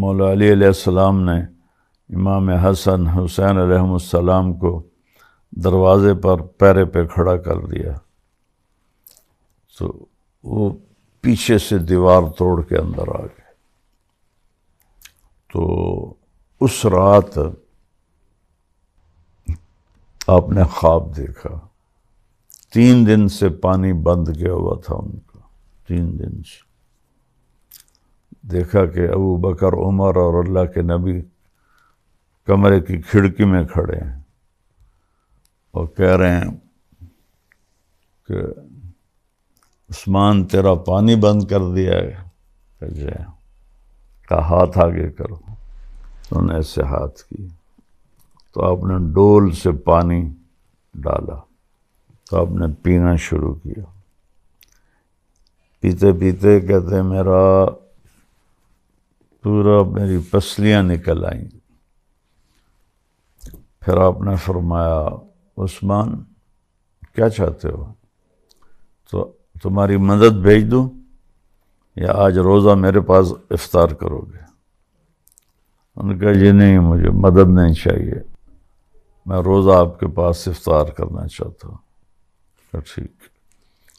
مولا علی علیہ السلام نے امام حسن حسین علیہم السلام کو دروازے پر پیرے پہ کھڑا کر دیا تو وہ پیچھے سے دیوار توڑ کے اندر آ گئے۔ تو اس رات آپ نے خواب دیکھا، 3 دن سے پانی بند کیا ہوا تھا ان کا، 3 دن سے دیکھا کہ ابو بکر، عمر اور اللہ کے نبی کمرے کی کھڑکی میں کھڑے ہیں اور کہہ رہے ہیں کہ عثمان تیرا پانی بند کر دیا ہے، کہا ہاتھ آگے کرو، انہوں نے ایسے ہاتھ کی تو آپ نے ڈول سے پانی ڈالا تو آپ نے پینا شروع کیا۔ پیتے پیتے کہتے میرا پورا میری پسلیاں نکل آئیں۔ پھر آپ نے فرمایا عثمان کیا چاہتے ہو، تو تمہاری مدد بھیج دوں یا آج روزہ میرے پاس افطار کرو گے؟ انہوں نے کہا یہ نہیں، مجھے مدد نہیں چاہیے، میں روزہ آپ کے پاس افطار کرنا چاہتا ہوں۔ ٹھیک۔